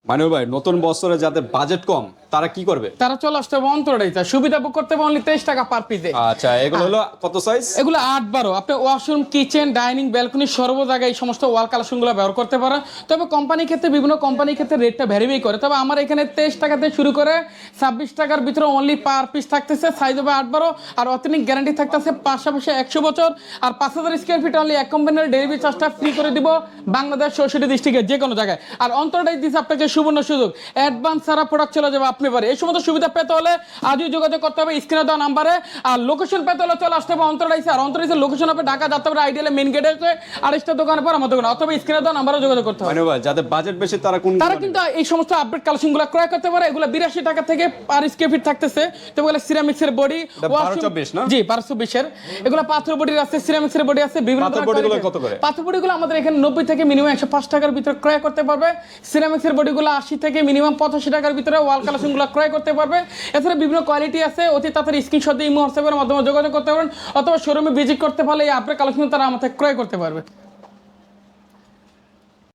মানিক ভাই, নতুন বছরে যাদের বাজেট কম তারা কি করবে? তারা চলে আসতে হবে অন্তরাইতে, সুবিধা বুক করতে হবে অনলি 23 টাকা পার পিসে। আচ্ছা, এগুলো হলো কত সাইজ? এগুলো 8-12 আপনি ওয়াশরুম, কিচেন, ডাইনিং, ব্যালকনি সর্ব জায়গায় এই সমস্ত ওয়াল কালেকশনগুলো ব্যবহার করতে পারেন। তবে কোম্পানির ক্ষেত্রে বিভিন্ন কোম্পানির ক্ষেত্রে রেটটা ভ্যারিফাই করে। তবে আমার এখানে 23 টাকাতে শুরু করে 26 টাকার ভিতরে অনলি পার পিস থাকতেছে, সাইজ হবে 8-12, আর অথেন্টিক গ্যারান্টি থাকতেছে পাশাপাশি 100 বছর, আর 5000 স্কোয়ার ফিট অনলি এক কোম্পানির ডেলিভারি চার্জটা ফ্রি করে দিব বাংলাদেশ 64 ডিস্ট্রিক্টে যে কোনো জায়গায়। আর অন্তরাই দিচ্ছে আপনাকে সুবর্ণ সুযোগ, অ্যাডভান্স ছাড়া প্রোডাক্ট চলে যাবে আপনি পারে। এই সমস্ত সুবিধা পেতে হলে আজই যোগাযোগ করতে হবে স্ক্রিনে দেওয়া নাম্বারে। আর লোকেশন পেতে হলে চলে আসতে হবে অন্তরাইসে। আর অন্তরাইসের লোকেশন হবে ঢাকা যাত্রাবাড়ি আইডিয়ালে মেইন গেটে আছে, আড়াইশটা দোকানের পর আমার দোকান, অথবা স্ক্রিনে দেওয়া নাম্বারে যোগাযোগ করতে হবে। মানিক ভাই, যাদের বাজেট বেশি তারা কোন তারা কিন্তু এই সমস্ত আপডেট কালেকশনগুলো ক্রয় করতে পারে। এগুলো 82 টাকা থেকে পার স্কয়ার ফিট থাকতেছে। তো এগুলো সিরামিক্সের বডি, 12-24 না? জি 12-24 এর। এগুলো পাথর বডির আছে, সিরামিক্সের বডি আছে, বিভিন্ন পাথর ধরনের বডিগুলো quality। কত করে? পাথর বডিগুলো আমাদের এখানে 90 থেকে মিনিমাম 105 টাকার ভিতরে ক্রয় করতে পারবে। সিরামিক্সের বডিগুলো 80 থেকে মিনিমাম 85 টাকার ভিতরে ওয়াল কালেকশনগুলো ক্রয় করতে পারবে। এছাড়া বিভিন্ন কোয়ালিটি আছে, অতি তাড়াতাড়ি স্ক্রিনশট দিয়ে ইমো হোয়াটসঅ্যাপের মাধ্যমে যোগাযোগ করতে পারেন, অথবা শোরুমে ভিজিট করতে পারলে এই আপডেট কালেকশন তারা আমাদের ক্রয় করতে পারবে।